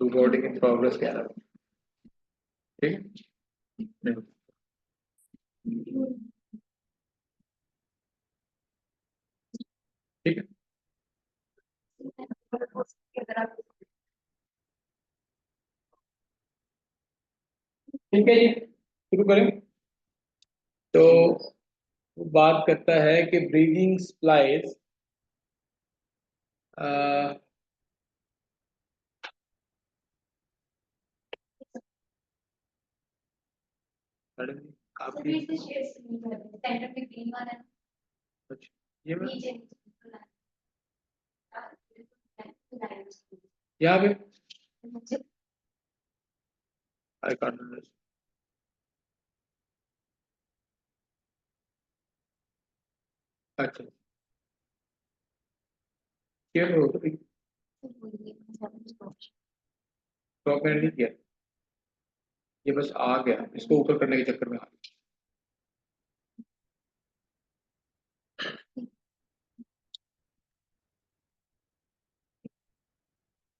Recording in progress कह रहा हूँ। ठीक है। ठीक है। ठीक है जी, शुरू करें। तो बात करता है कि ब्रीदिंग सप्लाइज आपकी अच्छा, ये मैं यहाँ पे आई कांट अंडरस्टैंड। अच्छा, क्लियर हो तो तो मैंने नहीं किया, ये बस आ गया, इसको ऊपर करने के चक्कर में आ गया।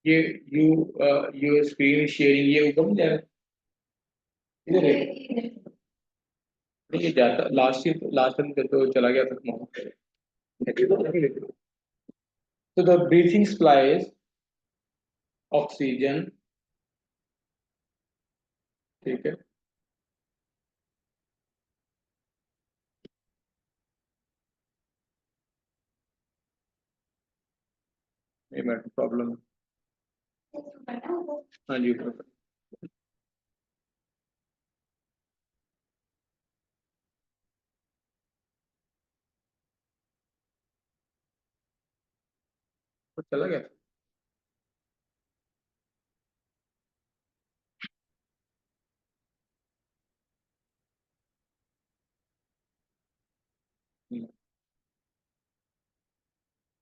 ये यू यू स्क्रीन शेयरिंग ये ऊपर नहीं जाएगा, इधर है। नहीं ये जाता लास्ट टाइम तो चला गया था। तो द ब्रीथिंग सप्लाइज ऑक्सीजन, ठीक है, ये मैटर प्रॉब्लम। हाँ जी ऊपर। तो चला गया।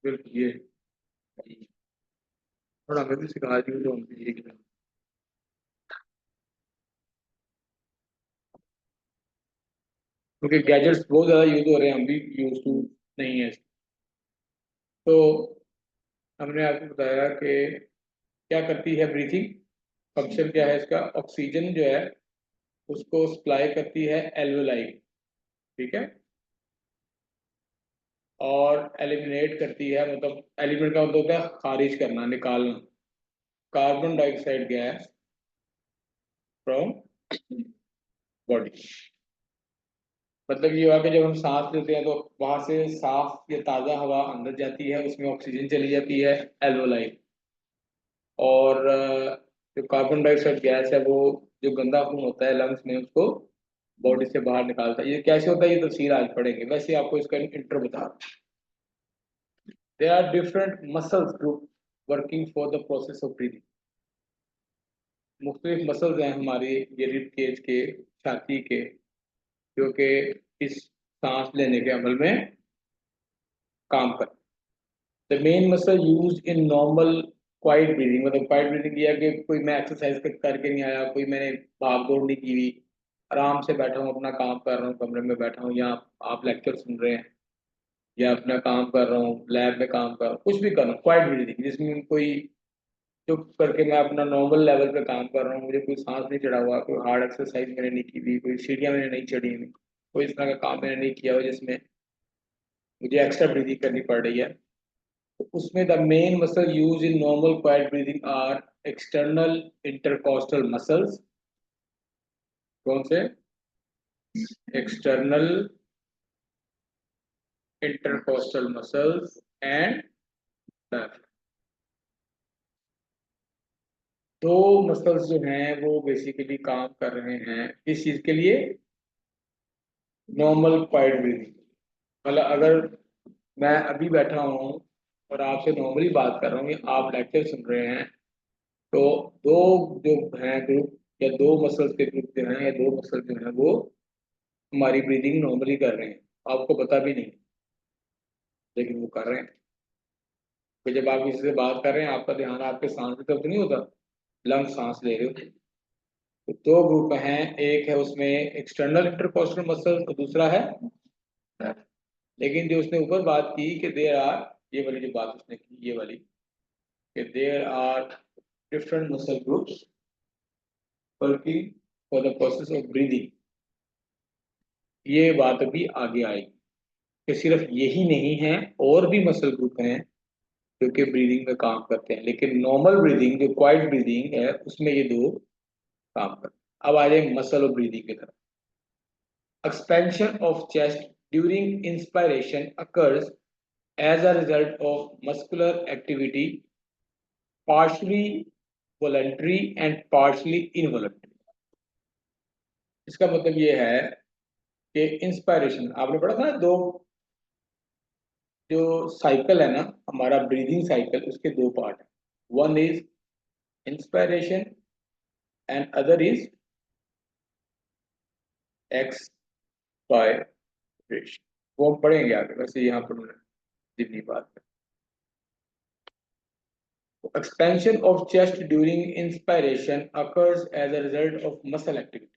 बिल्कुल ये थोड़ा हमें भी सिखा दी तो हम भी सीख लें। क्योंकि गैजेट्स बहुत ज़्यादा यूज हो रहे हैं, हम भी यूज टू नहीं है। तो हमने आपको बताया कि क्या करती है ब्रीथिंग, फंक्शन क्या है इसका, ऑक्सीजन जो है उसको सप्लाई करती है एल्वेलाई, ठीक है, और एलिमिनेट करती है, मतलब एलिमिनेट का मतलब होता है खारिज करना, निकालना, carbon dioxide gas from body. मतलब ये हुआ कि जब हम सांस लेते हैं तो वहां से साफ या ताज़ा हवा अंदर जाती है, उसमें ऑक्सीजन चली जाती है एल्वोलाई, और जो कार्बन डाइऑक्साइड गैस है वो जो गंदा खून होता है लंग्स में उसको बॉडी से बाहर निकालता है। ये कैसे होता है ये तफसील आज पढ़ेंगे, वैसे आपको इसका इंट्रो बता रहा हूं। There are different muscles group working for the process of breathing. मुख्तलिफ मसल्स हैं हमारे ये रिब केज के, छाती के, जो कि इस सांस लेने के अमल में काम करते हैं। The main muscle use in normal quiet breathing, मतलब क्वाइट ब्रीदिंग ये है कि कोई मैं एक्सरसाइज करके नहीं आया, कोई मैंने भाग दौड़ नहीं की हुई, आराम से बैठा हूँ, अपना काम कर रहा हूँ, कमरे में बैठा हूँ, या आप लेक्चर सुन रहे हैं, या अपना काम कर रहा हूँ, लैब में काम कर रहा हूँ, कुछ भी कर रहा हूँ, क्वाइट ब्रीदिंग जिसमें कोई चुप करके मैं अपना नॉर्मल लेवल पे काम कर रहा हूँ, मुझे कोई सांस नहीं चढ़ा हुआ, कोई हार्ड एक्सरसाइज मैंने नहीं की हुई, कोई सीढ़ियाँ मैंने नहीं चढ़ी हुई, कोई इस तरह का काम मैंने नहीं किया हुआ जिसमें मुझे एक्स्ट्रा ब्रीदिंग करनी पड़ रही है। तो उसमें the main muscle use in normal quiet breathing are external intercostal muscles. कौन से? एक्सटर्नल इंटरकॉस्टल मसल्स एंड दो मसल्स जो हैं वो बेसिकली काम कर रहे हैं इस चीज के लिए, नॉर्मल क्वाइट ब्रीदिंग। मतलब अगर मैं अभी बैठा हूँ और आपसे नॉर्मली बात कर रहा हूँ, या आप लेक्चर सुन रहे हैं, तो दो जो हैं ग्रुप, या दो मसल्स के ग्रुप जो हैं, या दो मसल जो हैं वो हमारी ब्रीदिंग नॉर्मली कर रहे हैं, आपको पता भी नहीं, लेकिन वो कर रहे हैं। तो जब आप किसी से बात कर रहे हैं आपका ध्यान आपके सांस की तरफ तो नहीं होता, लंग सांस ले रहे हो। तो दो ग्रुप हैं, एक है उसमें एक्सटर्नल इंटरकॉस्टल मसल और दूसरा है, लेकिन जो उसने ऊपर बात की कि देयर आर, ये वाली जो बात उसने की ये वाली, कि there are different muscle groups working for the process of breathing. ये बात अभी आगे आएगी कि सिर्फ यही नहीं है, और भी मसल ग्रुप हैं जो कि ब्रीदिंग में काम करते हैं, लेकिन नॉर्मल ब्रीदिंग जो क्वाइट ब्रीदिंग है उसमें ये दो काम करते हैं। अब आ जाए मसल और ब्रीदिंग की तरफ। Expansion of chest during inspiration occurs as a result of muscular activity, partially voluntary and partially involuntary. इसका मतलब ये है कि इंस्पायरेशन आपने पढ़ा था ना, दो जो साइकिल है ना हमारा ब्रीदिंग साइकिल, उसके दो पार्ट है। One is inspiration and other is expiration. वो हम पढ़ेंगे आगे, वैसे यहाँ पर जितनी बात है। Expansion of chest during inspiration occurs as a result of muscle activity.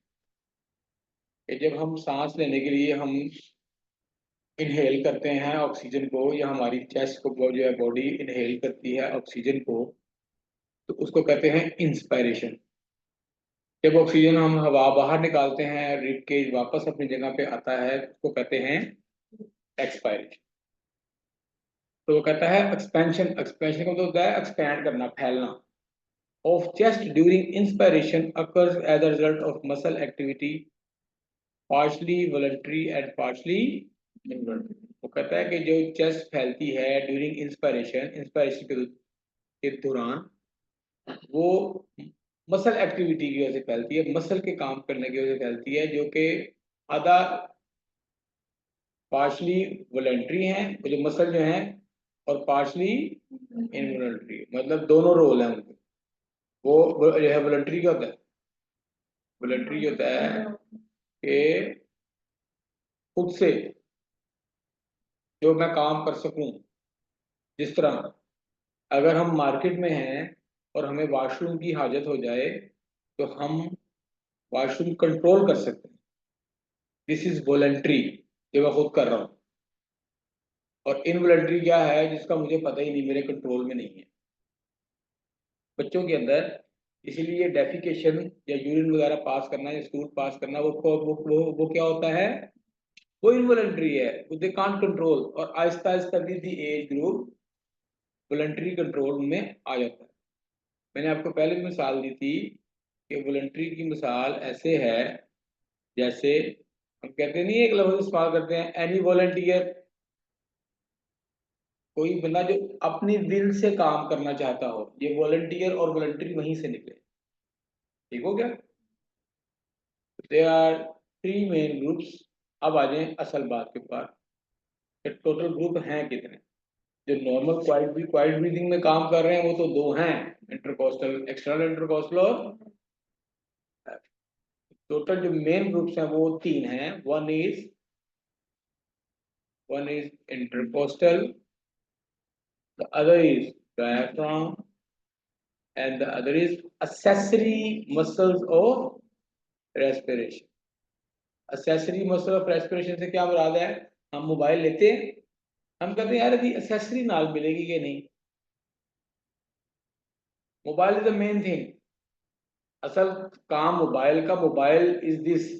जब हम सांस लेने के लिए हम इनहेल करते हैं ऑक्सीजन को, या हमारी चेस्ट को जो है बॉडी इनहेल करती है ऑक्सीजन को, तो उसको कहते हैं इंस्पायरेशन। जब ऑक्सीजन हम हवा बाहर निकालते हैं, रिब केज वापस अपनी जगह पे आता है, उसको कहते हैं एक्सपायरेशन। तो वो कहता है एक्सपेंशन, एक्सपेंशन का मतलब होता है एक्सपैंड करना, फैलना। Of chest during inspiration occurs as a result of muscle activity, partially voluntary and partially involuntary। वो कहता है कि जो चेस्ट फैलती है ड्यूरिंग इंस्पायरेशन, इंस्पायरेशन के दौरान, वो मसल एक्टिविटी की वजह से फैलती है, मसल के काम करने की वजह से फैलती है, जो कि आधा पार्शली वॉलंटरी हैं वो जो मसल जो हैं, और पार्शली इनवॉलंटरी, मतलब दोनों रोल हैं उनके। वो जो है वॉलंटरी क्या होता है? वॉलंटरी होता है कि खुद से जो मैं काम कर सकूं। जिस तरह अगर हम मार्केट में हैं और हमें वॉशरूम की हाजत हो जाए, तो हम वॉशरूम कंट्रोल कर सकते हैं। दिस इज वॉलंटरी, जो मैं खुद कर रहा हूँ। और इनवॉलंटरी क्या है? जिसका मुझे पता ही नहीं, मेरे कंट्रोल में नहीं है। बच्चों के अंदर इसीलिए डेफिकेशन या यूरिन वगैरह पास करना या स्टूल पास करना, वो क्या होता है? वो इनवॉलंटरी है, वो दे कांट कंट्रोल। और Aahista Aahista with the age group voluntary control में आ जाता है। मैंने आपको पहले भी मिसाल दी थी कि वॉलंटरी की मिसाल ऐसे है, जैसे हम कहते नहीं, एक लफ्ज इस्तेमाल करते हैं एनी वॉलंटियर। कोई बंदा जो अपनी दिल से काम करना चाहता हो, ये वॉलंटियर और वॉलंटरी वहीं से निकले। ठीक हो गया? There are three main groups. अब आ जाए असल बात के ऊपर, टोटल ग्रुप हैं कितने। जो नॉर्मल क्वाइट ब्रीदिंग में काम कर रहे हैं वो तो दो हैं, इंटरकोस्टल, एक्सटर्नल इंटरकोस्टल, और टोटल जो मेन ग्रुप्स हैं वो तीन हैं। One is intercostal, the other is diaphragm, and the other is accessory muscles of respiration। accessory muscle of respiration से क्या मुराद है? हम मोबाइल लेते हैं, हम कहते हैं यार अभी accessory नाल मिलेगी कि नहीं। Mobile is the main thing, असल काम मोबाइल का, मोबाइल इज दिस।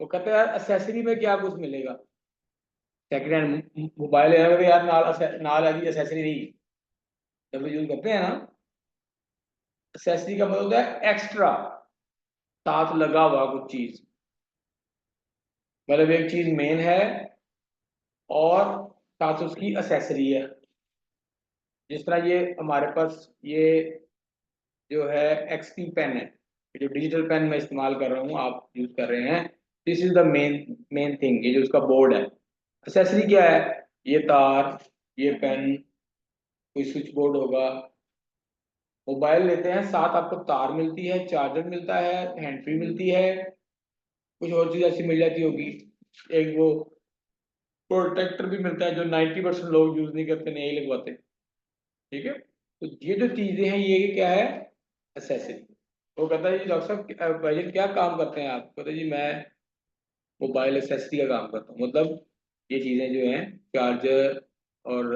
वो कहते हैं यार accessory में क्या कुछ मिलेगा। सेकंड हैंड मोबाइल है यार, नाल अभी accessory नहीं, जब यूज करते हैं ना, accessory का मतलब होता है एक्स्ट्रा, साथ लगा हुआ कुछ चीज। मतलब एक चीज मेन है और साथ उसकी एसेसरी है। जिस तरह ये हमारे पास ये जो है एक्सपी पेन है, जो डिजिटल पेन मैं इस्तेमाल कर रहा हूँ, आप यूज कर रहे हैं, this is the main thing. ये जो उसका बोर्ड है, एसेसरी क्या है? ये तार, ये पेन, कोई स्विच बोर्ड होगा। मोबाइल लेते हैं, साथ आपको तार मिलती है, चार्जर मिलता है, हैंड फ्री मिलती है, कुछ और चीज ऐसी मिल जाती होगी, एक वो प्रोटेक्टर भी मिलता है जो 90% लोग यूज नहीं करते, नहीं लगवाते। ठीक है, तो ये जो चीजें हैं ये क्या है? एसेसरी। वो कहता है जी डॉक्टर साहब भाई क्या काम करते हैं आप? कहते जी मैं मोबाइल एसेसरी का काम करता हूँ। मतलब ये चीजें जो हैं, चार्जर और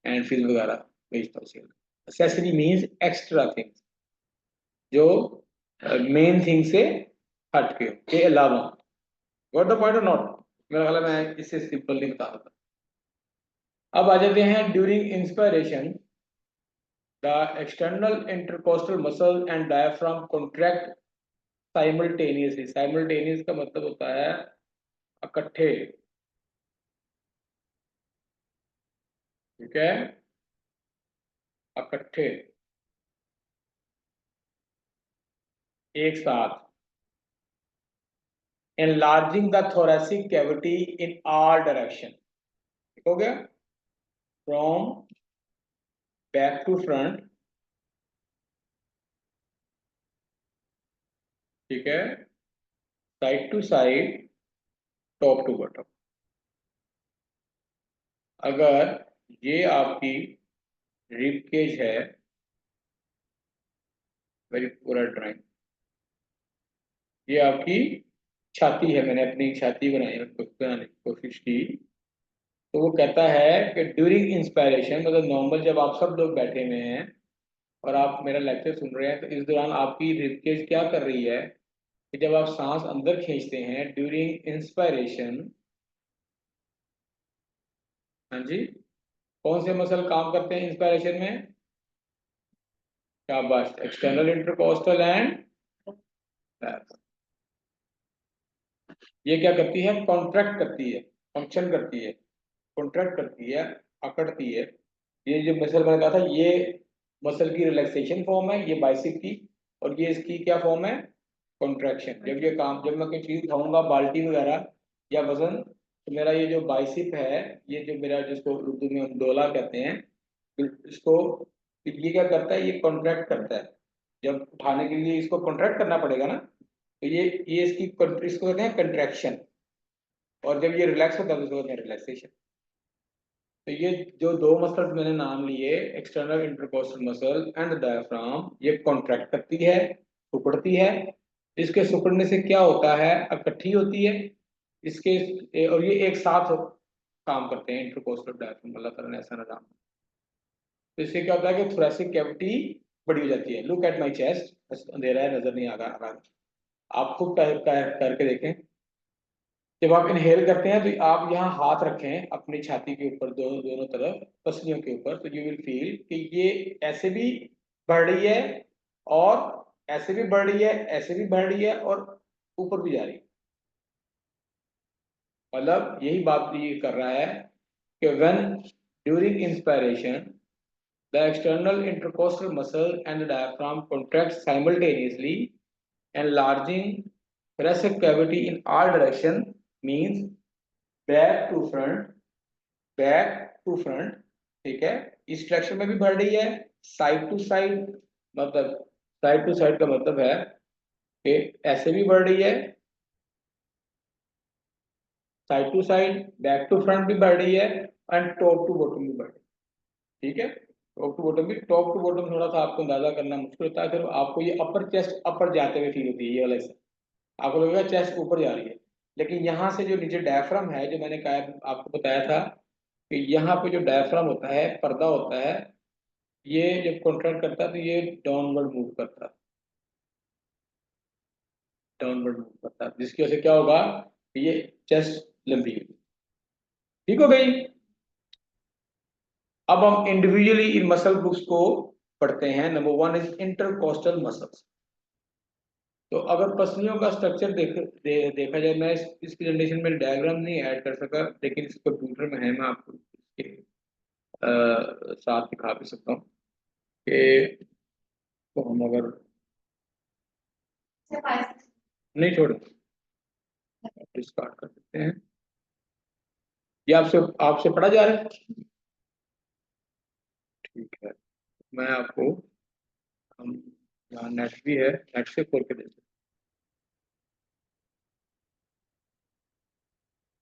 हैंड फ्री वगैरह बेचता हूँ। एक्सेसरी मीन्स एक्स्ट्रा थिंग्स, जो मेन थिंग से हट के अलावा। गॉट द पॉइंट और नॉट? मेरा ख्याल है मैं इससे सिंपल नहीं बता सकता। अब आ जाते हैं during inspiration the external intercostal muscle and diaphragm contract simultaneously. Simultaneous का मतलब होता है इकट्ठे, ठीक है, इकट्ठे, एक साथ। enlarging the thoracic cavity in all direction, ठीक हो गया, from back to front, ठीक है, side to side, top to bottom. अगर ये आपकी रिब केज है, वेरी पूरा ड्राइंग, ये आपकी छाती है, मैंने अपनी छाती बनाई, बनाने की कोशिश की। तो वो कहता है कि ड्यूरिंग इंस्पायरेशन, मतलब नॉर्मल जब आप सब लोग बैठे हुए हैं और आप मेरा लेक्चर सुन रहे हैं, तो इस दौरान आपकी रिब केज क्या कर रही है कि जब आप सांस अंदर खींचते हैं ड्यूरिंग इंस्पायरेशन, हाँ जी, कौन से मसल काम करते हैं इंस्पायरेशन में? शाबाश, एक्सटर्नल इंटरकोस्टल एंड, ये क्या करती है? कॉन्ट्रैक्ट करती है, फंक्शन करती है, कॉन्ट्रैक्ट करती है, अकड़ती है। ये जो मसल मैंने कहा था, ये मसल की रिलैक्सेशन फॉर्म है, ये बाइसेप की, और ये इसकी क्या फॉर्म है? कॉन्ट्रैक्शन। जब ये काम, जब मैं कोई चीज उठाऊंगा, बाल्टी वगैरह या वजन, तो मेरा ये जो बाइसेप है, ये जो मेरा, जिसको उर्दू में हम डोला कहते हैं, इसको, ये क्या करता है? ये कॉन्ट्रैक्ट करता है। जब उठाने के लिए इसको कॉन्ट्रैक्ट करना पड़ेगा ना, तो ये इसकी इसको कहते हैं कंट्रैक्शन, और जब ये रिलैक्स होता है तो इसको कहते हैं रिलैक्सेशन। तो ये जो दो मसल्स मैंने नाम लिए, external intercostal muscle and diaphragm, ये कॉन्ट्रैक्ट करती है, सिकुड़ती है। इसके सिकुड़ने से क्या होता है? इकट्ठी होती है इसके, और ये एक साथ काम करते हैं, इंटरकोस्टल डायफ्राम, अल्लाह ताला ने ऐसा निजाम। तो इससे क्या होता है कि थोरेसिक कैविटी बड़ी हो जाती है। लुक एट माई चेस्ट, अंधेरा है, नजर नहीं आ रहा, आप खुद करके देखें। जब आप इनहेल करते हैं तो आप यहाँ हाथ रखें अपनी छाती के ऊपर, दोनों दोनों तरफ पसलियों के ऊपर, तो यू विल फील कि ये ऐसे भी बढ़ रही है, और ऐसे भी बढ़ रही है, ऐसे भी बढ़ रही है, और ऊपर भी जा रही है। मतलब यही बात ये कर रहा है कि when during inspiration the external intercostal muscle and the diaphragm contract simultaneously enlarging thoracic cavity in all direction means back to front, back to front, ठीक है, इस डायरेक्शन में भी बढ़ रही है, साइड टू साइड, मतलब साइड टू साइड का मतलब है कि ऐसे भी बढ़ रही है, side to side, back to front भी बढ़ रही है, एंड टॉप टू बॉटम भी बढ़ रही है, ठीक है। टॉप टू बॉटम भी, टॉप टू बॉटम थोड़ा सा आपको अंदाजा करना मुश्किल होता है, फिर आपको ये अपर चेस्ट अपर जाते हुए फील होती है, ये वाला हिस्सा आपको लगेगा चेस्ट ऊपर जा रही है। लेकिन यहाँ से जो नीचे डायफ्राम है, जो मैंने कहा, आपको बताया था कि यहाँ पे जो डायफ्राम होता है, पर्दा होता है, ये जब कॉन्ट्रैक्ट करता है तो ये डाउनवर्ड मूव करता है, डाउनवर्ड मूव करता है, जिसकी वजह से क्या होगा? ये चेस्ट लंबी होगी, ठीक हो गई। अब हम इंडिविजुअली इन मसल ग्रुप्स को पढ़ते हैं। Number one is intercostal muscles. तो अगर पसलियों का स्ट्रक्चर देखा जाए, मैं इस प्रेजेंटेशन में डायग्राम नहीं ऐड कर सका, लेकिन इस कंप्यूटर में है, मैं आपको इसके साथ दिखा भी सकता हूँ कि, तो हम अगर नहीं छोड़, डिस्कार्ड कर सकते हैं। ये आपसे आपसे पढ़ा जा रहा है, ठीक है। मैं आपको, हम यहाँ नेट भी है, नेट से खोल के दे सकते हैं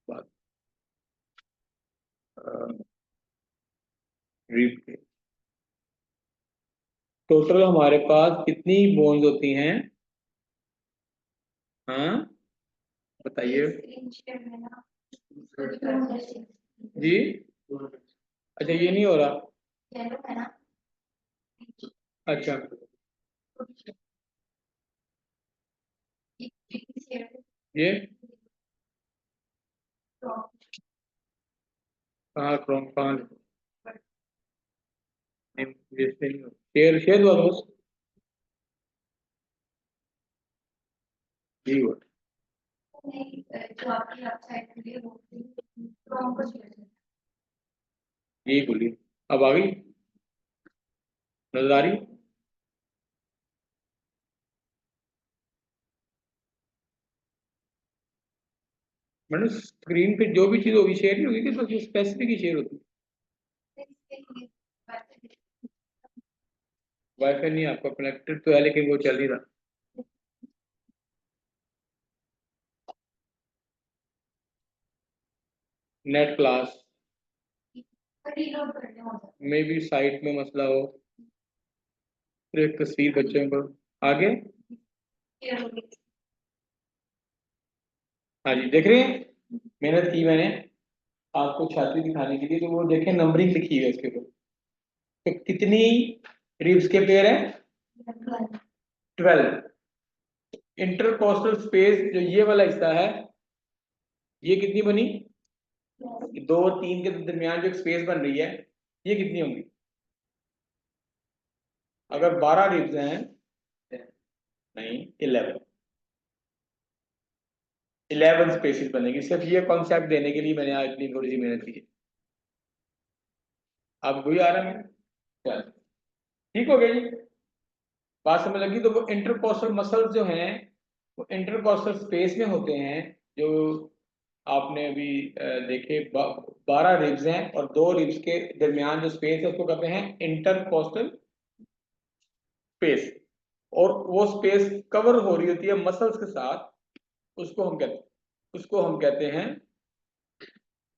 बात। रीड के टोटल हमारे पास कितनी बोन्स होती हैं? हाँ बताइए जी। अच्छा, ये नहीं हो रहा, अच्छा, ये कहाँ फ्रॉम कहाँ, शेयर शेयर हुआ दोस्त जी हुआ, यही बोलिए। अब आ गई नजर आ रही। मैंने स्क्रीन पे जो भी चीज होगी शेयर नहीं होगी कि तो स्पेसिफिक ही शेयर होती है। वाईफाई नहीं आपका कनेक्टेड तो है लेकिन वो चल नहीं रहा। नेट क्लास में भी साइट में मसला हो, फिर एक तस्वीर बच्चों को आगे। हाँ जी देख रहे हैं, मेहनत की मैंने आपको छाती दिखाने के लिए, तो वो देखें नंबरिंग लिखी है उसके ऊपर। तो कितनी रिब्स के पेयर है? 12। इंटरकोस्टल स्पेस जो ये वाला हिस्सा है, ये कितनी बनी? दो और तीन के दरमियान जो स्पेस बन रही है, ये कितनी होंगी? अगर 12 रिब्स हैं, नहीं 11, 11 स्पेसिस बनेगी। सिर्फ ये कॉन्सेप्ट देने के लिए मैंने आज इतनी थोड़ी सी मेहनत की है। आप वही आ रहा है, चल ठीक हो गया जी, बात समझ लगी। तो वो इंटरकोस्टल मसल्स जो हैं, वो इंटरकोस्टल स्पेस में होते हैं। जो आपने अभी देखे 12 रिब्स हैं और दो रिब्स के दरमियान जो स्पेस है उसको कहते हैं इंटरकोस्टल स्पेस। और वो स्पेस कवर हो रही होती है मसल्स के साथ, उसको हम कहते हैं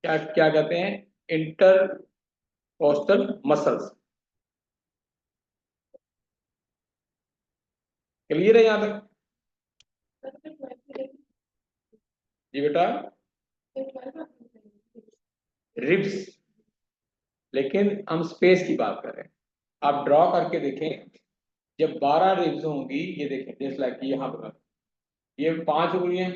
क्या क्या कहते हैं? Intercostal muscles. क्लियर है यहाँ तक? जी बेटा, रिब्स, लेकिन हम स्पेस की बात कर रहे हैं। आप ड्रॉ करके देखें, जब 12 रिब्स होंगी, ये देखें जैसे लाइक यहाँ पर ये 5 उंगलियां,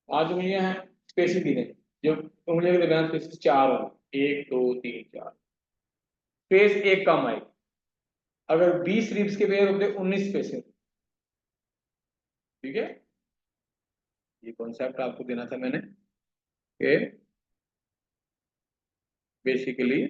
5 उंगलियां हैं, स्पेसिस दी हैं। जो उंगलियों के दरमियान स्पेसिस 4 होंगे, 1 2 3 4, स्पेस एक कम आएगी। अगर 20 रिब्स के पेयर होते 19 स्पेसिस। ठीक है, ये कॉन्सेप्ट आपको देना था मैंने कि बेसिकली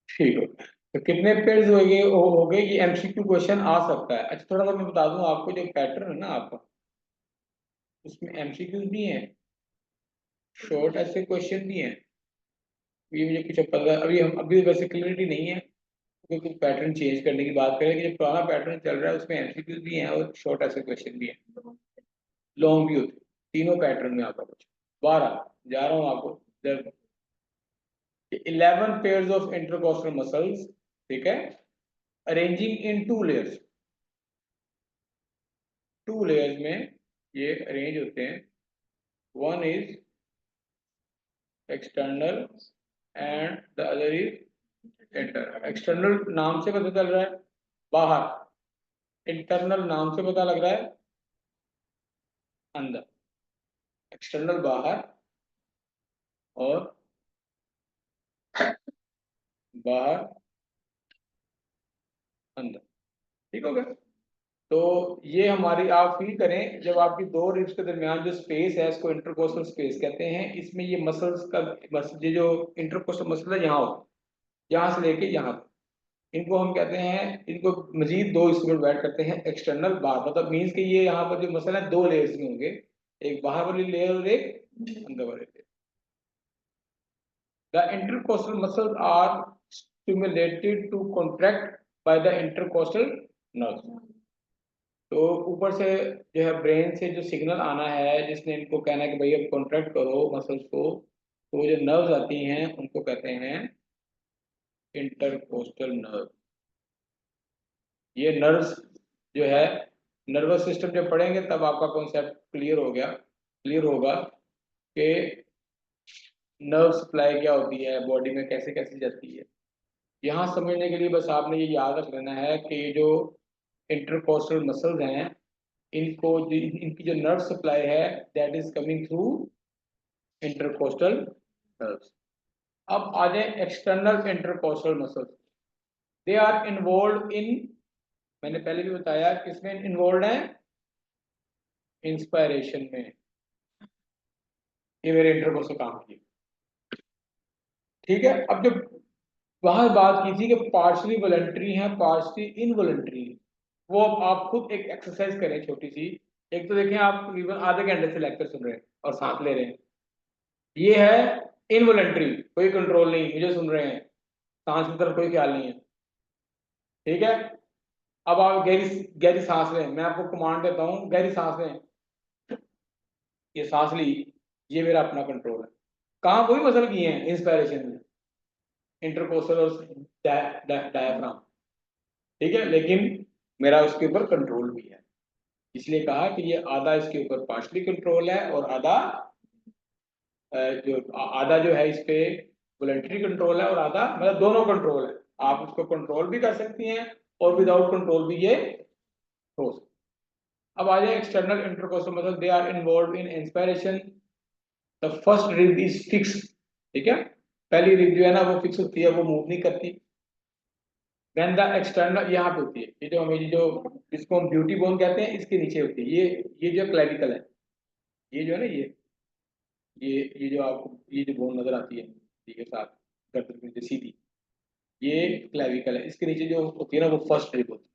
ठीक है। तो कितने पेयर्स हो गए, ये एमसीक्यू क्वेश्चन आ सकता है। अच्छा थोड़ा सा मैं बता दूं आपको, जो पैटर्न है ना आपका, उसमें एमसीक्यूज भी हैं, शॉर्ट ऐसे क्वेश्चन भी हैं। ये मुझे कुछ पता, अभी हम अभी वैसे क्लियरिटी नहीं है क्योंकि कुछ पैटर्न चेंज करने की बात करें कि जो पुराना पैटर्न चल रहा है उसमें एमसीक्यूज भी हैं और शॉर्ट ऐसे क्वेश्चन भी हैं, लॉन्ग भी होते हैं। तीनों पैटर्न में आपका कुछ 12 जा रहा हूँ आपको। 11 पेयर्स ऑफ इंटरकोस्टल मसल्स, ठीक है, अरेंजिंग इन 2 लेयर्स। 2 लेयर्स में ये अरेंज होते हैं। One is external and the other is internal. External नाम से पता चल रहा है बाहर, इंटरनल नाम से पता लग रहा है अंदर। एक्सटर्नल बाहर और बाहर अंदर, ठीक हो गया। तो ये हमारी, आप फील करें जब आपकी दो रिब्स के दरमियान जो स्पेस है इसको इंटरकोस्टल स्पेस कहते हैं। इसमें ये मसल्स का, बस ये जो इंटरकोस्टल मसल है यहाँ हो, यहाँ से लेके यहाँ तक, इनको हम कहते हैं, इनको मजीद दो हिस्सों में डिवाइड करते हैं, एक्सटर्नल बाहर। मतलब मीन्स कि ये यहाँ पर जो मसल है 2 लेयर्स में होंगे, एक बाहर वाली लेयर और एक अंदर वाली लेयर। The intercostal muscles are stimulated to contract by the intercostal nerve. तो ऊपर से जो है ब्रेन से जो सिग्नल आना है जिसने इनको कहना है कि भाई अब कॉन्ट्रैक्ट करो मसल्स को, तो वो जो नर्व्स आती हैं उनको कहते हैं इंटरकोस्टल नर्व। ये नर्व्स जो है, नर्वस सिस्टम जब पढ़ेंगे तब आपका कॉन्सेप्ट क्लियर होगा कि नर्व सप्लाई क्या होती है, बॉडी में कैसे कैसे जाती है। यहाँ समझने के लिए बस आपने ये याद रख लेना है कि ये जो इंटरकोस्टल मसल्स हैं, इनकी जो नर्व सप्लाई है that is coming through intercostal nerves. अब आ जाए external intercostal muscles. They are involve in, मैंने पहले भी बताया किसमें इन्वॉल्व है, इंस्पायरेशन में। ये मेरे इंटरकोस्टल काम किए, ठीक है। अब जब वहां बात की थी कि पार्शली वॉलंटरी है पार्शली इनवॉलंटरी, वो अब आप खुद एक एक्सरसाइज करें छोटी सी। एक तो देखें आप तकरीबन आधे घंटे से लेक्चर सुन रहे हैं और सांस ले रहे हैं, ये है इनवॉलंटरी, कोई कंट्रोल नहीं, मुझे सुन रहे हैं, सांस की तरफ कोई ख्याल नहीं है, ठीक है। अब आप गहरी गहरी सांस लें, मैं आपको कमांड देता हूँ गहरी सांस लें, ये सांस ली, ये मेरा अपना कंट्रोल है। कहाँ कोई मसल किए हैं इंस्पायरेशन में, इंटरकोस्टल और डायफ्राम, ठीक है, लेकिन मेरा उसके ऊपर कंट्रोल भी है। इसलिए कहा कि ये आधा इसके ऊपर पार्शली कंट्रोल है और आधा जो है इस पे वॉलंटरी कंट्रोल है, और आधा मतलब दोनों कंट्रोल है। आप उसको कंट्रोल भी कर सकती हैं और विदाउट कंट्रोल भी ये हो सकता। अब आ जाए external intercostal muscle, they are involve in inspiration, the first rib is fix, ठीक है, पहली रिब जो है ना वो फिक्स होती है, वो मूव नहीं करती। देन द एक्सटर्नल यहाँ पे होती है, ये जो हमें जो जिसको हम ब्यूटी बोन कहते हैं इसके नीचे होती है, ये जो क्लेविकल है, ये जो है ना ये जो आपको ये जो बोन नजर आती है, ठीक है, साथ गर्दन के नीचे सीधी, ये क्लेविकल है, इसके नीचे जो होती है ना वो फर्स्ट रिब होती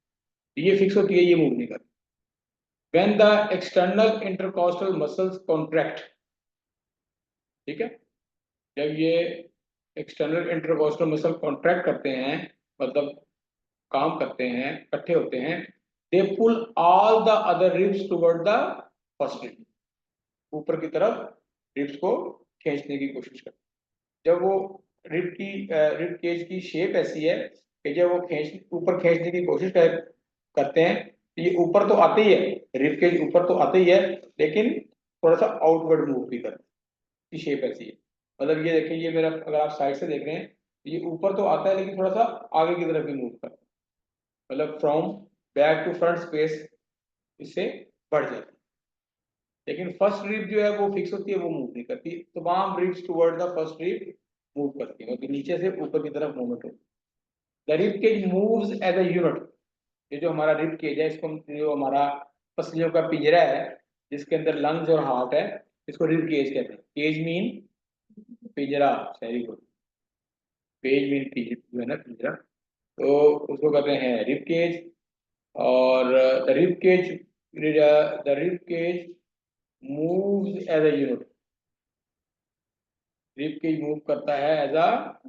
है, ये फिक्स होती है, ये मूव नहीं करती। When the external intercostal muscles contract, ठीक है, जब ये एक्सटर्नल इंटरकॉस्टल मसल कॉन्ट्रैक्ट करते हैं, मतलब काम करते हैं, इकट्ठे होते हैं, they pull all the other ribs toward the first rib, ऊपर की तरफ रिब्स को खींचने की कोशिश करते हैं। जब वो रिब केज की शेप ऐसी है कि जब वो ऊपर खींचने की कोशिश करते हैं, तो ये ऊपर तो आते ही है, रिब केज ऊपर तो आते ही है, लेकिन थोड़ा सा आउटवर्ड मूव भी करते हैं, की शेप ऐसी है। मतलब ये देखिए, ये मेरा अगर आप साइड से देख रहे हैं, ये ऊपर तो आता है लेकिन थोड़ा सा आगे की तरफ भी मूव करता है, मतलब from back to front space इससे बढ़ जाती है। लेकिन फर्स्ट रिब जो है वो फिक्स होती है, वो मूव नहीं करती, तमाम ribs toward the first rib move करती है, क्योंकि नीचे से ऊपर की तरफ मूवमेंट होती है। The rib cage moves as a unit, ये जो हमारा रिब केज है, इसको जो हमारा पसलियों का पिंजरा है जिसके अंदर लंग्स और हार्ट है, इसको रिब केज कहते हैं। केज मीन पिंजरा, वेरी गुड, पेज मीन जो है ना पिंजरा, तो उसको कहते हैं रिब केज। और the rib cage moves as a unit, rib cage move करता है एज अ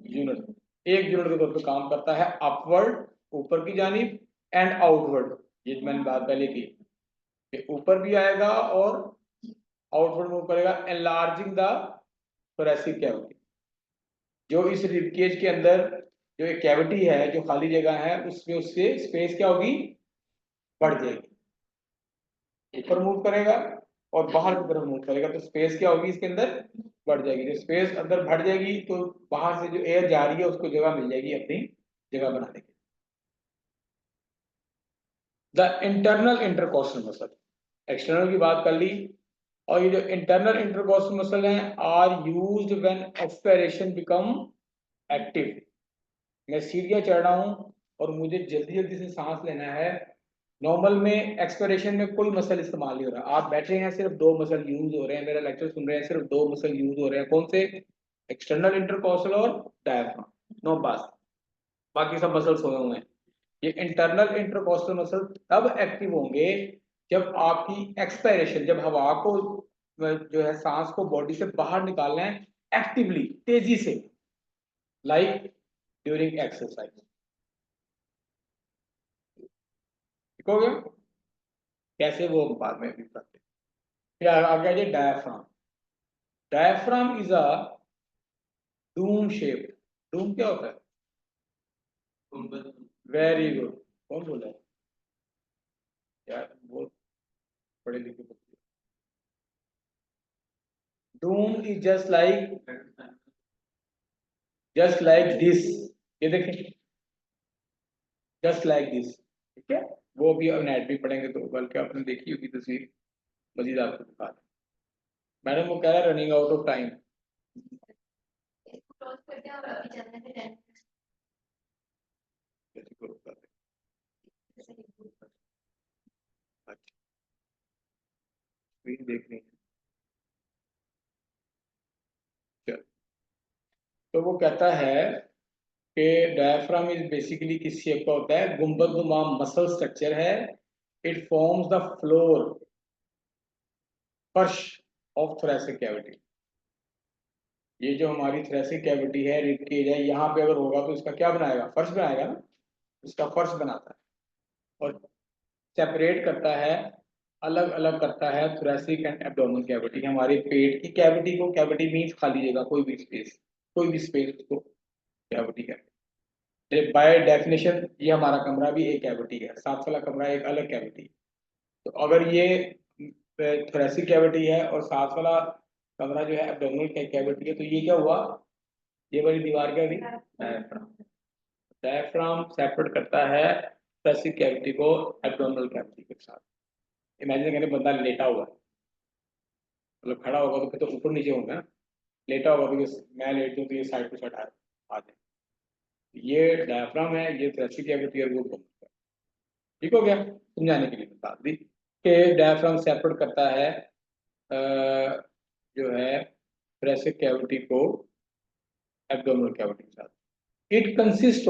यूनिट, एक यूनिट के तौर पर काम करता है, अपवर्ड ऊपर की जानिब, एंड आउटवर्ड, ये मैंने बात पहले की कि ऊपर भी आएगा और आउटवर्ड मूव करेगा, एनलार्जिंग द थोरैसिक कैविटी, जो इस रिब केज के अंदर जो एक कैविटी है, जो खाली जगह है, उसमें उससे स्पेस क्या होगी, बढ़ जाएगी, ऊपर मूव करेगा और बाहर की तरफ मूव करेगा, तो स्पेस क्या होगी इसके अंदर, बढ़ जाएगी। जो स्पेस अंदर बढ़ जाएगी तो बाहर से जो एयर जा रही है उसको जगह मिल जाएगी अपनी जगह बनाने की। The internal intercostal muscle, external की बात कर ली, और ये जो इंटरनल इंटरकॉस्टल मसल हैं are used when expiration become active. मैं सीढ़ियाँ चढ़ रहा हूँ और मुझे जल्दी जल्दी से सांस लेना है, नॉर्मल में एक्सपिरेशन में कोई मसल इस्तेमाल नहीं हो रहा, आप बैठे हैं सिर्फ दो मसल यूज हो रहे हैं, मेरा लेक्चर सुन रहे हैं सिर्फ दो मसल यूज हो रहे हैं, कौन से, एक्सटर्नल इंटरकॉस्टल और डायफ्राम, नो बस, बाकी सब मसल सोए हुए हैं। ये इंटरनल इंटरकॉस्टल मसल तब एक्टिव होंगे जब आपकी एक्सपायरेशन, जब हवा को जो है सांस को बॉडी से बाहर निकालना है एक्टिवली, तेजी से, लाइक ड्यूरिंग एक्सरसाइज, ठीक हो गया। कैसे वो बाद में भी करते हैं। फिर आगे आ जाए diaphragm. Diaphragm is a Doom shape, Doom क्या होता है, वेरी गुड, कौन बोला है यार, वो पढ़े लिखे बच्चे। Doom is just like this, ये देखें, जस्ट लाइक दिस, ठीक है। वो भी अब नेट भी पढ़ेंगे तो, बल्कि आपने देखी होगी तस्वीर, मजीद आपको दिखा दें। मैडम वो कह रहा है रनिंग आउट ऑफ टाइम। अच्छा, स्क्रीन देखनी है, चल। तो वो कहता है कि डायफ्राम इज बेसिकली किस शेप का होता है, गुंबदनुमा मसल स्ट्रक्चर है। इट फॉर्म्स द फ्लोर, फर्श ऑफ थोरेसिक कैविटी। ये जो हमारी थोरेसिक कैविटी है, रिब केज है, यहाँ पे अगर होगा तो इसका क्या बनाएगा, फर्श बनाएगा ना, इसका फर्श बनाता है और सेपरेट करता है, अलग अलग करता है थोरेसिक एंड एब्डोमिनल कैविटी, हमारे पेट की कैविटी को, कैविटी मीन्स खाली जगह, कोई भी स्पेस को कैविटी कहते हैं। बाय डेफिनेशन ये हमारा कमरा भी एक कैविटी है, साथ वाला कमरा एक अलग कैविटी है। तो अगर ये थोरेसिक कैविटी है और साथ वाला कमरा जो है एब्डोमिनल कैविटी है, तो ये क्या हुआ, ये वाली दीवार क्या हुई, डायफ्राम। डायफ्राम सेपरेट करता है थोरेसिक कैविटी को एब्डोमिनल कैविटी के साथ। इमेजिन करें बंदा लेटा हुआ है, मतलब खड़ा होगा तो फिर तो ऊपर नीचे होगा ना, लेटा होगा तो मैं लेट हूँ तो ये साइड टू साइड आ जाए। ये डायफ्राम है, ये थोरेसिक कैविटी है, वो बंद है। ठीक हो गया, समझाने के लिए बता दी कि डायफ्राम सेपरेट करता है जो है थोरेसिक कैविटी को एब्डोमिनल कैविटी के साथ। इट कंसिस्ट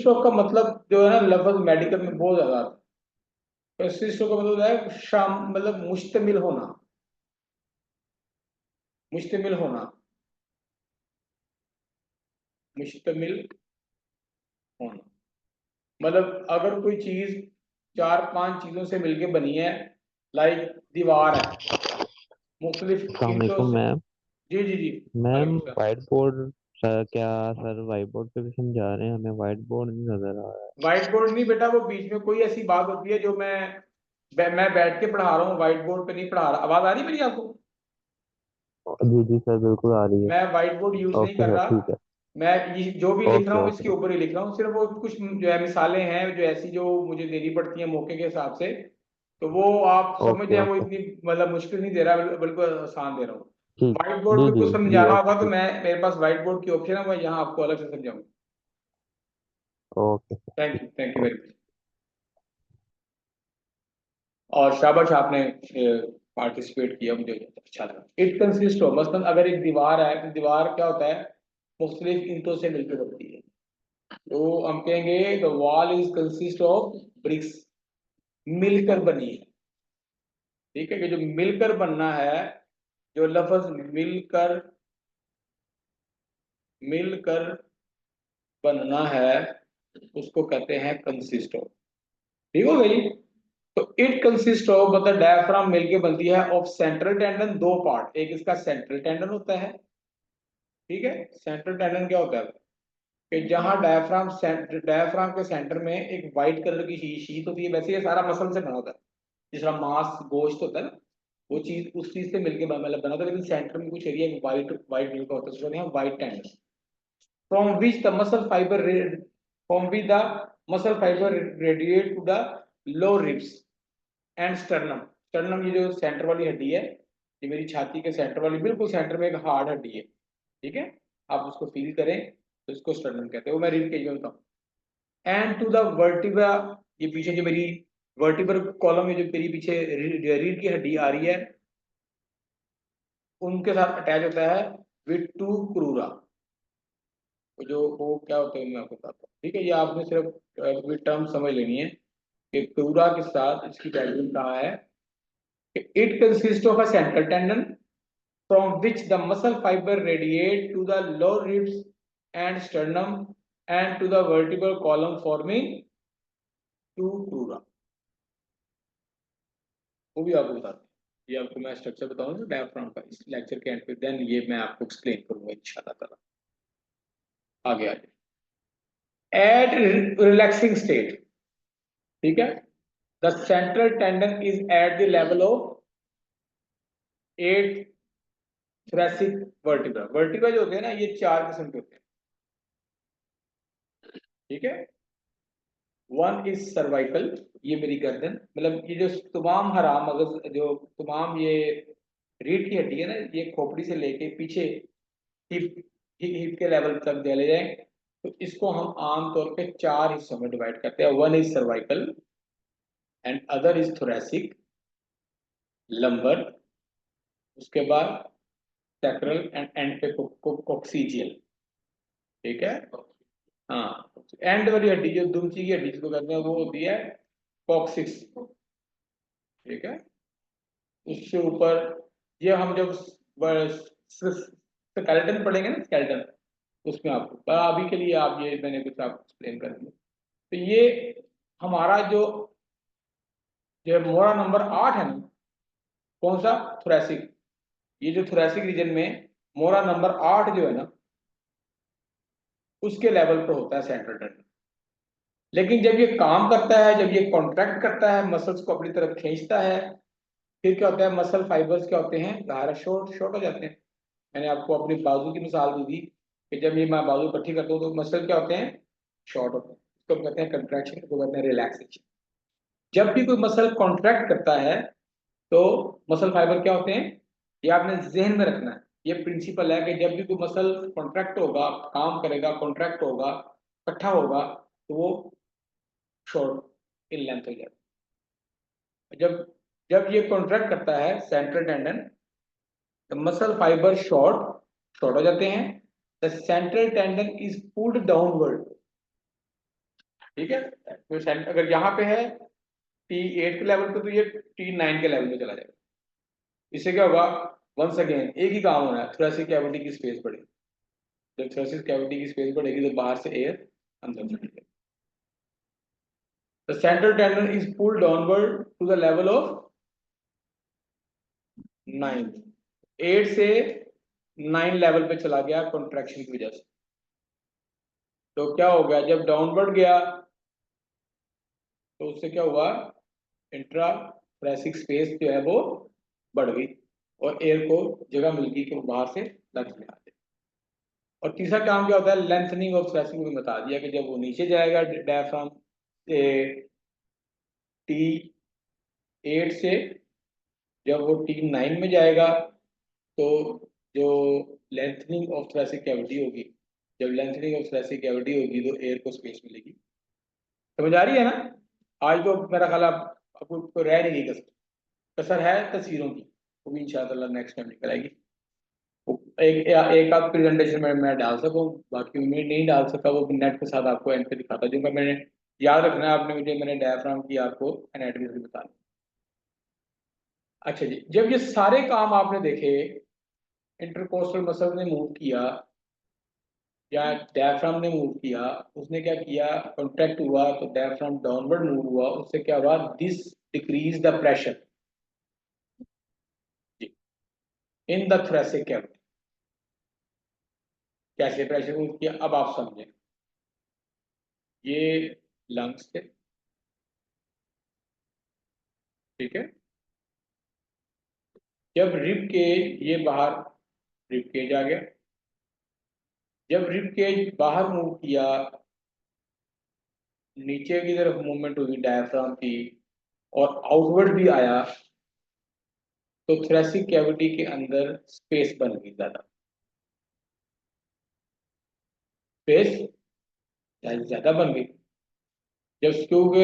ऑफ का मतलब जो है ना, लफ्ज मेडिकल में बहुत ज्यादा आता है। कंसिस्ट ऑफ का मतलब है शाम, मतलब मुश्तमिल होना, मुश्तमिल होना, मुश्तमिल होना। मतलब अगर कोई चीज चार पांच चीजों से मिलके बनी है, लाइक दीवार है, मुख्तलिफ अस्सलाम ईंटों वालेकुम से। मैम। जी जी जी। मैम वालेकुम सलाम। वाइट बोर्ड सर, क्या सर वाइट बोर्ड पे भी समझा रहे हैं? हमें वाइट बोर्ड नहीं नजर आ रहा व्हाइट बोर्ड नहीं बेटा, वो बीच में कोई ऐसी बात होती है जो मैं बैठ के पढ़ा रहा हूँ, व्हाइट बोर्ड पे नहीं पढ़ा रहा। आवाज आ रही है मेरी आपको? है। जी जी सर, बिल्कुल आ रही है। मैं व्हाइट बोर्ड यूज नहीं ओके कर सर, रहा। ठीक है। मैं ये जो भी लिख रहा ओके हूँ इसके ओके। ऊपर ही लिख रहा हूँ, सिर्फ वो कुछ जो है मिसालें हैं जो ऐसी जो मुझे देनी पड़ती हैं मौके के हिसाब से, तो वो आप समझ ओके जाए, वो ओके। इतनी मतलब मुश्किल नहीं दे रहा, बिल्कुल आसान दे रहा हूँ। ठीक। व्हाइट बोर्ड जी पे जी कुछ जी, समझाना ओके होगा तो ठीक। मैं, मेरे पास व्हाइट बोर्ड की ऑप्शन है, मैं यहाँ आपको अलग से समझाऊंगा। ओके सर, ठीक। Thank you very okay. Much. और शाबाश, आपने पार्टिसिपेट किया, मुझे अच्छा लगा। इट कंसिस्ट ऑफ, मसलन अगर एक दीवार है तो दीवार क्या होता है, मुख्तलिफ ईंटों से मिलकर बनती है। तो हम कहेंगे the wall is consist of BRICS, मिलकर बनी है। ठीक है, कि जो मिलकर बनना है, जो लफ्ज मिलकर, मिलकर बनना है, उसको कहते हैं कंसिस्ट ऑफ। ठीक हो गई। तो इट कंसिस्ट ऑफ मतलब डायफ्राम मिलके बनती है ऑफ सेंट्रल टेंडन, दो पार्ट, एक इसका सेंट्रल टेंडन होता है। ठीक है, सेंट्रल टेंडन क्या होता है कि जहां डायफ्राम के सेंटर में एक व्हाइट कलर की शीट होती है, वैसे ये सारा मसल से बना होता है, जिस तरह मांस गोश्त होता है ना, वो चीज उस चीज से मिलके मतलब बना होता है, लेकिन सेंटर में कुछ एरिया व्हाइट व्हाइट मिलकर होता है, उसको कहते हैं white tendon. From which the muscle fibre from which the muscle fibre radiate to the low ribs and sternum. Sternum ये जो सेंटर वाली हड्डी है, ये मेरी छाती के सेंटर वाली, बिल्कुल सेंटर में एक हार्ड हड्डी है। ठीक है, आप उसको फील करें तो इसको स्टर्नम कहते हैं, वो मैं रिब केज में बताऊँ। एंड टू द वर्टिब्रा, ये पीछे जो मेरी वर्टिब्रल कॉलम है, जो मेरी पीछे रीढ़ की हड्डी आ रही है, उनके साथ अटैच होता है विद टू क्रूरा। जो वो क्या होता है मैं आपको बताता हूँ। ठीक है, ये आपने सिर्फ टर्म समझ लेनी है कि क्रूरा के साथ इसकी अटैचमेंट कहाँ है। It consist of a central tendon from which the muscle fiber radiate to the lower ribs and sternum and to the vertebral column forming two crura। वो भी आपको बताते हैं, ये आपको मैं स्ट्रक्चर बताऊंगा डायफ्राम का इस लेक्चर के एंड पे, देन ये मैं आपको एक्सप्लेन करूंगा इंशाल्लाह ताला। आगे आगे एट रिलैक्सिंग स्टेट, ठीक है। The central tendon is at the level of 8 thoracic vertebra. Vertebra जो होते हैं ना, ये 4 किस्म के होते हैं, ठीक है। वन इज सर्वाइकल, ये मेरी गर्दन, मतलब ये जो तमाम हराम मगज, जो तमाम ये रीढ़ की हड्डी है ना, ये खोपड़ी से लेके पीछे हिप हिप के लेवल तक चले जाए, तो इसको हम आमतौर पे 4 हिस्सों में डिवाइड करते हैं। One is cervical and other is thoracic, lumbar, उसके बाद सैक्रल एंड एंड पे कोक्सीजियल, ठीक है। हाँ, एंड वाली हड्डी जो दुमची की हड्डी जिसको कहते हैं वो होती है कॉक्सिक्स, ठीक है। उससे ऊपर ये हम जब स्केलेटन पढ़ेंगे ना, स्केलेटन, उसमें आपको पर अभी के लिए आप ये मैंने कुछ आपको एक्सप्लेन कर दिया। तो ये हमारा जो जो मोरा नंबर 8 है ना, कौन सा, थोरैसिक, ये जो थोरैसिक रीजन में मोरा नंबर 8 जो है ना, उसके लेवल पर होता है सेंट्रल टेंडन। लेकिन जब ये काम करता है, जब ये कॉन्ट्रैक्ट करता है, मसल्स को अपनी तरफ खींचता है, फिर क्या होता है, मसल फाइबर्स क्या होते हैं, धारा शॉर्ट शॉर्ट हो जाते हैं। मैंने आपको अपनी बाजू की मिसाल दी थी कि जब ये मैं बाजू इकट्ठी करता हूँ तो मसल क्या होते हैं, शॉर्ट होते हैं। इसको कहते हैं कंट्रैक्शन, इसको कहते हैं रिलैक्सेशन। जब भी कोई मसल कॉन्ट्रैक्ट करता है तो मसल फाइबर क्या होते हैं, ये आपने जहन में रखना है। ये प्रिंसिपल है कि जब भी कोई मसल कॉन्ट्रैक्ट होगा, काम करेगा, कॉन्ट्रैक्ट होगा, इकट्ठा होगा, तो वो शॉर्ट इन लेंथ हो जाता है। जब जब ये कॉन्ट्रैक्ट करता है सेंट्रल टेंडन, तो मसल फाइबर शॉर्ट शॉर्ट हो जाते हैं। The central tendon is pulled downward, ठीक है। तो अगर यहाँ पे है T8 के लेवल पे, तो ये T9 के लेवल पे चला जाएगा। इससे क्या होगा, वंस अगेन एक ही काम होना है, थोरेसिक कैविटी की स्पेस बढ़ेगी। जब थोरेसिक कैविटी की स्पेस बढ़ेगी तो बाहर से एयर अंदर चलेगी। The central tendon is pulled downward to the level of 9, 8 से 9 लेवल पे चला गया कॉन्ट्रैक्शन की वजह से। तो क्या हो गया, जब डाउनवर्ड गया तो उससे क्या हुआ, इंट्रा थोरेसिक स्पेस जो है वो बढ़ गई और एयर को जगह मिल गई कि वो बाहर से लंग्स में आ जाए। और तीसरा काम क्या होता है, लेंथनिंग ऑफ थोरेसिक में बता दिया कि जब वो नीचे जाएगा डायफ्राम से T8 से, जब वो T9 में जाएगा, तो जो लेंथनिंग ऑफ थोरेसिक कैविटी होगी, जब लेंथनिंग ऑफ थोरेसिक कैविटी होगी तो एयर को स्पेस मिलेगी। समझ आ रही है ना। आज तो मेरा ख्याल आपको तो रह नहीं गई कसर, कसर है तस्वीरों की, वो भी इंशाल्लाह नेक्स्ट टाइम निकल आएगी। एक आध प्रेजेंटेशन में मैं डाल सकूँ, बाकी उम्मीद नहीं डाल सका, वो नेट के साथ आपको एंड पे दिखाता दूंगा। मैंने याद रखना है आपने मुझे, मैंने डायफ्राम की आपको एनाटॉमी भी बता दी। अच्छा जी, जब ये सारे काम आपने देखे, इंटरकोस्टल मसल ने मूव किया या डायफ्राम ने मूव किया, उसने क्या किया, कॉन्ट्रैक्ट हुआ तो डायफ्राम डाउनवर्ड मूव हुआ, उससे क्या हुआ, this decrease the pressure in the thoracic cavity. कैसे प्रेशर मूव किया, अब आप समझें। ये लंग्स थे, ठीक है। जब रिब केज ये बाहर, रिब केज आ गया, जब रिब केज बाहर मूव किया, नीचे की तरफ मूवमेंट हुई डायफ्राम की और आउटवर्ड भी आया, तो थोरेसिक कैविटी के अंदर स्पेस बन गई, ज्यादा स्पेस ज्यादा बन गई। जब क्योंकि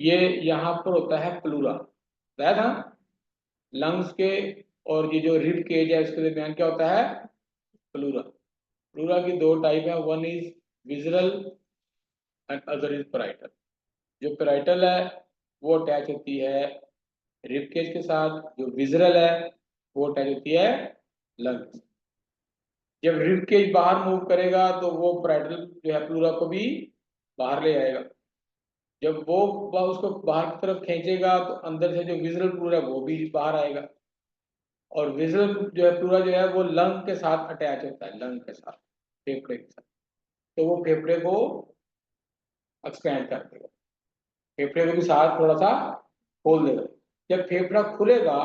ये यहाँ पर होता है प्लूरा, बताया था लंग्स के और ये जो रिब केज है उसके दरमियान क्या होता है, प्लूरा। प्लूरा की 2 टाइप है, one is visceral and other is parietal. जो पैराइटल है वो अटैच होती है रिब केज के साथ, जो विजरल है वो अटैच होती है लंग्स। जब रिब केज बाहर मूव करेगा तो वो पैराइटल जो है प्लूरा को भी बाहर ले आएगा। जब वो उसको बाहर की तरफ खींचेगा तो अंदर से जो विजरल प्लूरा है वो भी बाहर आएगा। और विजरल जो है प्लूरा जो है वो लंग के साथ अटैच होता है, लंग के साथ, फेफड़े के साथ, तो वो फेफड़े को एक्सपैंड कर देगा। फेफड़े को भी साथ थोड़ा सा खोल देगा। जब फेफड़ा खुलेगा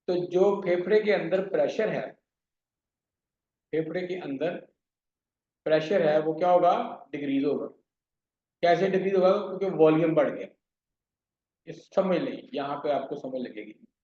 तो जो फेफड़े के अंदर प्रेशर है, फेफड़े के अंदर प्रेशर है वो क्या होगा, डिक्रीज होगा। कैसे डिक्रीज होगा, क्योंकि वॉल्यूम बढ़ गया। इस समझ लें, यहाँ पे आपको समझ लगेगी।